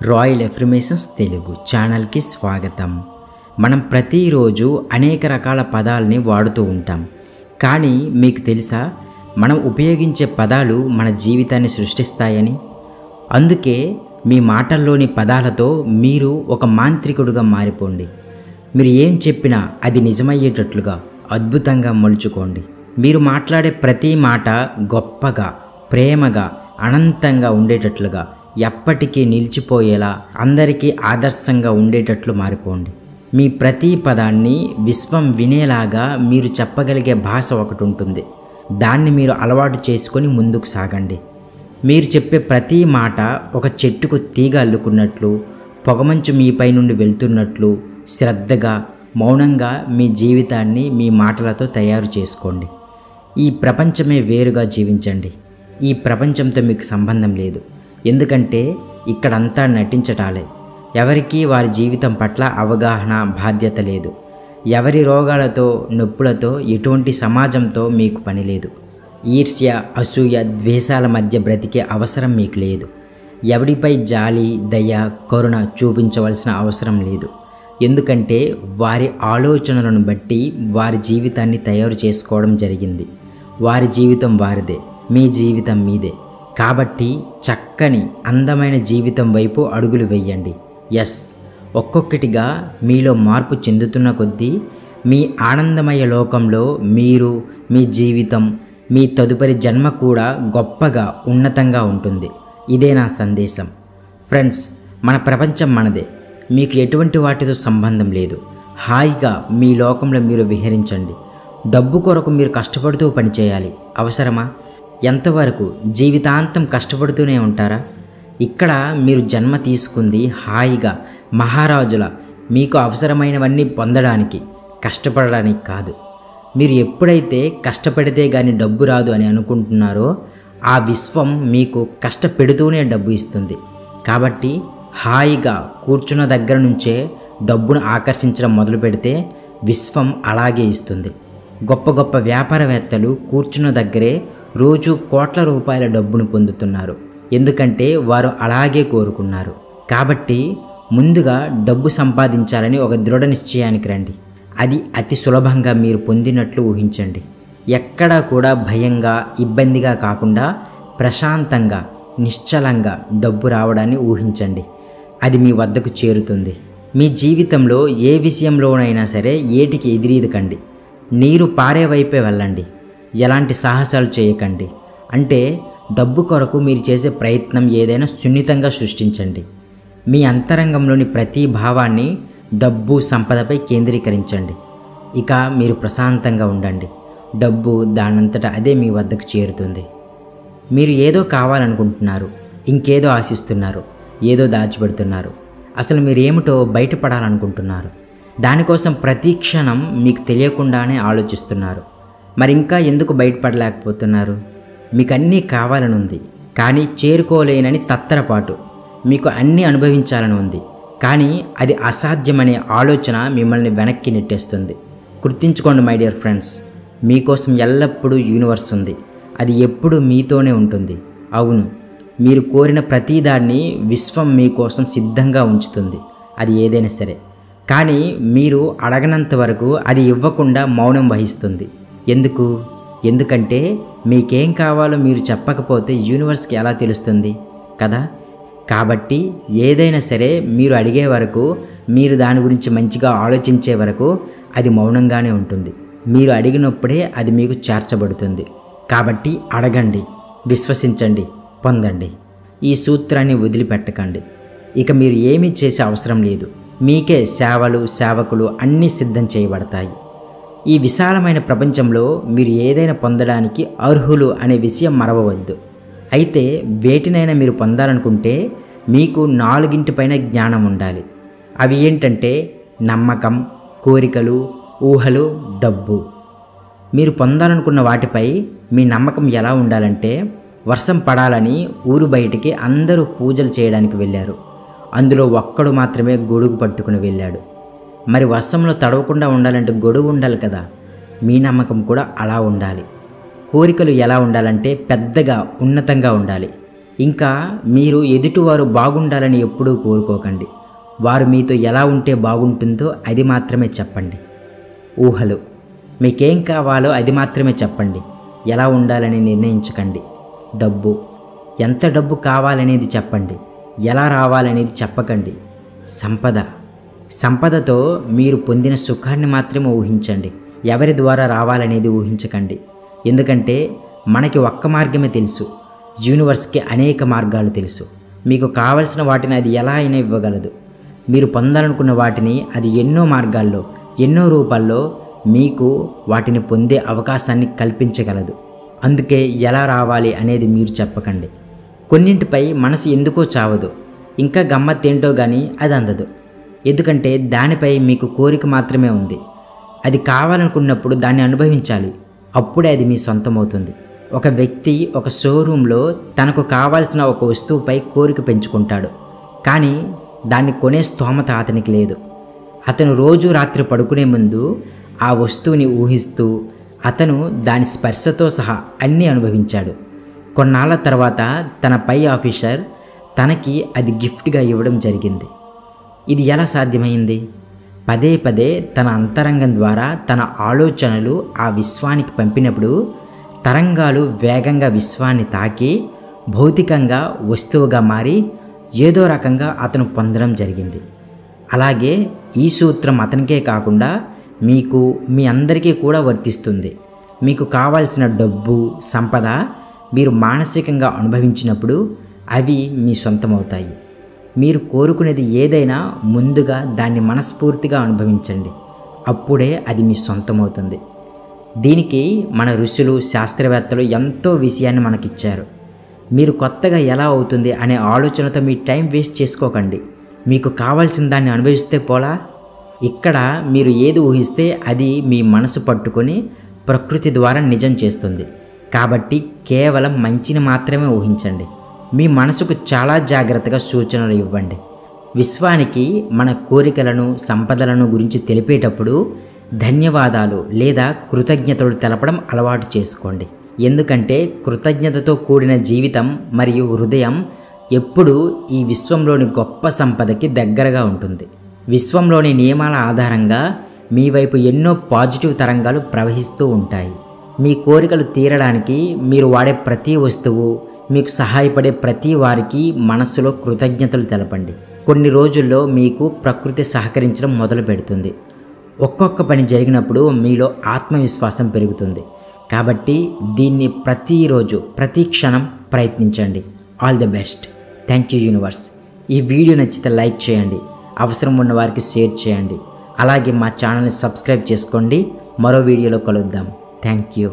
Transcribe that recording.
Royal affirmations Telugu ఛానల్కి స్వాగతం. మనం ప్రతిరోజు అనేక రకాల పదాలని వాడుతూ ఉంటాం. కానీ మీకు తెలుసా, మనం ఉపయోగించే పదాలు మన జీవితాన్ని సృష్టిస్తాయని? అందుకే మీ మాటల్లోని పదాలతో మీరు ఒక మాంత్రికుడుగా మారిపోండి. మీరు ఏం చెప్పినా అది నిజమయ్యేటట్లుగా అద్భుతంగా మలుచుకోండి. మీరు మాట్లాడే ప్రతి మాట గొప్పగా, ప్రేమగా, అనంతంగా ఉండేటట్లుగా, ఎప్పటికీ నిలిచిపోయేలా, అందరికీ ఆదర్శంగా ఉండేటట్లు మారిపోండి. మీ ప్రతి పదాన్ని విశ్వం వినేలాగా మీరు చెప్పగలిగే భాష ఒకటి ఉంటుంది. దాన్ని మీరు అలవాటు చేసుకొని ముందుకు సాగండి. మీరు చెప్పే ప్రతి మాట ఒక చెట్టుకు తీగ అల్లుకున్నట్లు, పొగమంచు మీపై నుండి వెళ్తున్నట్లు శ్రద్ధగా, మౌనంగా మీ జీవితాన్ని మీ మాటలతో తయారు చేసుకోండి. ఈ ప్రపంచమే వేరుగా జీవించండి. ఈ ప్రపంచంతో మీకు సంబంధం లేదు. ఎందుకంటే ఇక్కడంతా నటించటాలే. ఎవరికీ వారి జీవితం పట్ల అవగాహన, బాధ్యత లేదు. ఎవరి రోగాలతో, నొప్పులతో, ఎటువంటి సమాజంతో మీకు పని లేదు. ఈర్ష్య, అసూయ, ద్వేషాల మధ్య బ్రతికే అవసరం మీకు లేదు. ఎవడిపై జాలి, దయ, కరుణ చూపించవలసిన అవసరం లేదు. ఎందుకంటే వారి ఆలోచనలను బట్టి వారి జీవితాన్ని తయారు చేసుకోవడం జరిగింది. వారి జీవితం వారిదే, మీ జీవితం మీదే. కాబట్టి చక్కని, అందమైన జీవితం వైపు అడుగులు వేయండి. ఎస్, ఒక్కొక్కటిగా మీలో మార్పు చెందుతున్న కొద్దీ మీ ఆనందమయ లోకంలో మీరు, మీ జీవితం, మీ తదుపరి జన్మ కూడా గొప్పగా, ఉన్నతంగా ఉంటుంది. ఇదే నా సందేశం. ఫ్రెండ్స్, మన ప్రపంచం మనదే. మీకు ఎటువంటి వాటితో సంబంధం లేదు. హాయిగా మీ లోకంలో మీరు విహరించండి. డబ్బు కొరకు మీరు కష్టపడుతూ పనిచేయాలి. అవసరమా? ఎంతవరకు? జీవితాంతం కష్టపడుతూనే ఉంటారా? ఇక్కడ మీరు జన్మ తీసుకుంది హాయిగా, మహారాజుల, మీకు అవసరమైనవన్నీ పొందడానికి, కష్టపడడానికి కాదు. మీరు ఎప్పుడైతే కష్టపడితే కానీ డబ్బు రాదు అని అనుకుంటున్నారో, ఆ విశ్వం మీకు కష్టపెడుతూనే డబ్బు ఇస్తుంది. కాబట్టి హాయిగా కూర్చున్న దగ్గర నుంచే డబ్బును ఆకర్షించడం మొదలు పెడితే విశ్వం అలాగే ఇస్తుంది. గొప్ప గొప్ప వ్యాపారవేత్తలు కూర్చున్న దగ్గరే రోజు కోట్ల రూపాయల డబ్బును పొందుతున్నారు. ఎందుకంటే వారు అలాగే కోరుకున్నారు. కాబట్టి ముందుగా డబ్బు సంపాదించాలని ఒక దృఢ నిశ్చయానికి రండి. అది అతి సులభంగా మీరు పొందినట్లు ఊహించండి. ఎక్కడా కూడా భయంగా, ఇబ్బందిగా కాకుండా ప్రశాంతంగా, నిశ్చలంగా డబ్బు రావడాన్ని ఊహించండి. అది మీ వద్దకు చేరుతుంది. మీ జీవితంలో ఏ విషయంలోనైనా సరే ఏటికి ఎదిరీదకండి. నీరు పారే వైపే వెళ్ళండి. ఎలాంటి సాహసాలు చేయకండి. అంటే డబ్బు కొరకు మీరు చేసే ప్రయత్నం ఏదైనా సున్నితంగా సృష్టించండి. మీ అంతరంగంలోని ప్రతి భావాన్ని డబ్బు, సంపదపై కేంద్రీకరించండి. ఇక మీరు ప్రశాంతంగా ఉండండి. డబ్బు దానంతటా అదే మీ వద్దకు చేరుతుంది. మీరు ఏదో కావాలనుకుంటున్నారు, ఇంకేదో ఆశిస్తున్నారు, ఏదో దాచిపెడుతున్నారు. అసలు మీరేమిటో బయటపడాలనుకుంటున్నారు. దానికోసం ప్రతి క్షణం మీకు తెలియకుండానే ఆలోచిస్తున్నారు. మరి ఇంకా ఎందుకు బయటపడలేకపోతున్నారు? మీకు అన్నీ కావాలని ఉంది, కానీ చేరుకోలేనని తత్తరపాటు. మీకు అన్నీ అనుభవించాలని ఉంది, కానీ అది అసాధ్యమనే ఆలోచన మిమ్మల్ని వెనక్కి నెట్టేస్తుంది. గుర్తుంచుకోండి మై డియర్ ఫ్రెండ్స్, మీకోసం ఎల్లప్పుడూ యూనివర్స్ ఉంది. అది ఎప్పుడూ మీతోనే ఉంటుంది. అవును, మీరు కోరిన ప్రతిదాన్ని విశ్వం మీకోసం సిద్ధంగా ఉంచుతుంది. అది ఏదైనా సరే. కానీ మీరు అడగనంత వరకు అది ఇవ్వకుండా మౌనం వహిస్తుంది. ఎందుకంటే మీకేం కావాలో మీరు చెప్పకపోతే యూనివర్స్కి ఎలా తెలుస్తుంది కదా? కాబట్టి ఏదైనా సరే మీరు అడిగే వరకు, మీరు దాని గురించి మంచిగా ఆలోచించే వరకు అది మౌనంగానే ఉంటుంది. మీరు అడిగినప్పుడే అది మీకు చేర్చబడుతుంది. కాబట్టి అడగండి, విశ్వసించండి, పొందండి. ఈ సూత్రాన్ని వదిలిపెట్టకండి. ఇక మీరు ఏమీ చేసే అవసరం లేదు. మీకే సేవలు, సేవకులు అన్నీ సిద్ధం చేయబడతాయి. ఈ విశాలమైన ప్రపంచంలో మీరు ఏదైనా పొందడానికి అర్హులు అనే విషయం మరవవద్దు. అయితే వేటినైనా మీరు పొందాలనుకుంటే మీకు 4 పైన జ్ఞానం ఉండాలి. అవి ఏంటంటే నమ్మకం, కోరికలు, ఊహలు, డబ్బు. మీరు పొందాలనుకున్న వాటిపై మీ నమ్మకం ఎలా ఉండాలంటే, వర్షం పడాలని ఊరు బయటికి అందరూ పూజలు చేయడానికి వెళ్ళారు. అందులో ఒక్కడు మాత్రమే గొడుగు పట్టుకుని వెళ్ళాడు. మరి వర్షంలో తడవకుండా ఉండాలంటే గొడుగు ఉండాలి కదా? మీ నమ్మకం కూడా అలా ఉండాలి. కోరికలు ఎలా ఉండాలంటే పెద్దగా, ఉన్నతంగా ఉండాలి. ఇంకా మీరు ఎదుటివారు బాగుండాలని ఎప్పుడూ కోరుకోకండి. వారు మీతో ఎలా ఉంటే బాగుంటుందో అది మాత్రమే చెప్పండి. ఊహలు, మీకేం కావాలో అది మాత్రమే చెప్పండి. ఎలా ఉండాలని నిర్ణయించకండి. డబ్బు, ఎంత డబ్బు కావాలనేది చెప్పండి. ఎలా రావాలనేది చెప్పకండి. సంపదతో మీరు పొందిన సుఖాన్ని మాత్రమే ఊహించండి. ఎవరి ద్వారా రావాలనేది ఊహించకండి. ఎందుకంటే మనకి ఒక్క మార్గమే తెలుసు, యూనివర్స్కి అనేక మార్గాలు తెలుసు. మీకు కావలసిన వాటిని అది ఎలా అయినా ఇవ్వగలదు. మీరు పొందాలనుకున్న వాటిని అది ఎన్నో మార్గాల్లో, ఎన్నో రూపాల్లో మీకు వాటిని పొందే అవకాశాన్ని కల్పించగలదు. అందుకే ఎలా రావాలి అనేది మీరు చెప్పకండి. కొన్నింటిపై మనసు ఎందుకో చావదు. ఇంకా గమ్మత్తేంటో కానీ అది అందదు. ఎందుకంటే దానిపై మీకు కోరిక మాత్రమే ఉంది. అది కావాలనుకున్నప్పుడు దాన్ని అనుభవించాలి. అప్పుడే అది మీ సొంతమవుతుంది. ఒక వ్యక్తి ఒక షోరూంలో తనకు కావాల్సిన ఒక వస్తువుపై కోరిక పెంచుకుంటాడు. కానీ దాన్ని కొనే స్తోమత అతనికి లేదు. అతను రోజు రాత్రి పడుకునే ముందు ఆ వస్తువుని ఊహిస్తూ అతను దాని స్పర్శతో సహా అన్నీ అనుభవించాడు. కొన్నాళ్ళ తర్వాత తన పై ఆఫీసర్ తనకి అది గిఫ్ట్గా ఇవ్వడం జరిగింది. ఇది ఎలా సాధ్యమైంది? పదే పదే తన అంతరంగం ద్వారా తన ఆలోచనలు ఆ విశ్వానికి పంపినప్పుడు తరంగాలు వేగంగా విశ్వాన్ని తాకి భౌతికంగా వస్తువుగా మారి ఏదో రకంగా అతను పొందడం జరిగింది. అలాగే ఈ సూత్రం అతనికే కాకుండా మీకు, మీ అందరికీ కూడా వర్తిస్తుంది. మీకు కావాల్సిన డబ్బు, సంపద మీరు మానసికంగా అనుభవించినప్పుడు అవి మీ సొంతమవుతాయి. మీరు కోరుకునేది ఏదైనా ముందుగా దాన్ని మనస్ఫూర్తిగా అనుభవించండి. అప్పుడే అది మీ సొంతమవుతుంది. దీనికి మన ఋషులు, శాస్త్రవేత్తలు ఎంతో విషయాన్ని మనకిచ్చారు. మీరు కొత్తగా ఎలా అవుతుంది అనే ఆలోచనతో మీ టైం వేస్ట్ చేసుకోకండి. మీకు కావాల్సిన దాన్ని అనుభవిస్తే పోలా. ఇక్కడ మీరు ఏది ఊహిస్తే అది మీ మనసు పట్టుకొని ప్రకృతి ద్వారా నిజం చేస్తుంది. కాబట్టి కేవలం మంచిని మాత్రమే ఊహించండి. మీ మనసుకు చాలా జాగ్రత్తగా సూచనలు ఇవ్వండి. విశ్వానికి మన కోరికలను, సంపదలను గురించి తెలిపేటప్పుడు ధన్యవాదాలు లేదా కృతజ్ఞతలు తెలపడం అలవాటు చేసుకోండి. ఎందుకంటే కృతజ్ఞతతో కూడిన జీవితం మరియు హృదయం ఎప్పుడూ ఈ విశ్వంలోని గొప్ప సంపదకి దగ్గరగా ఉంటుంది. విశ్వంలోని నియమాల ఆధారంగా మీ వైపు ఎన్నో పాజిటివ్ తరంగాలు ప్రవహిస్తూ ఉంటాయి. మీ కోరికలు తీరడానికి మీరు వాడే ప్రతి వస్తువు, మీకు సహాయపడే ప్రతి వారికి మనస్సులో కృతజ్ఞతలు తెలపండి. కొన్ని రోజుల్లో మీకు ప్రకృతి సహకరించడం మొదలు పెడుతుంది. ఒక్కొక్క పని జరిగినప్పుడు మీలో ఆత్మవిశ్వాసం పెరుగుతుంది. కాబట్టి దీన్ని ప్రతిరోజు, ప్రతి క్షణం ప్రయత్నించండి. All the best. Thank you universe. ఈ వీడియో నచ్చితే లైక్ చేయండి, అవసరం ఉన్న వారికి షేర్ చేయండి. అలాగే మా ఛానల్ని సబ్స్క్రైబ్ చేసుకోండి. మరో వీడియోలో కలుద్దాం. Thank you.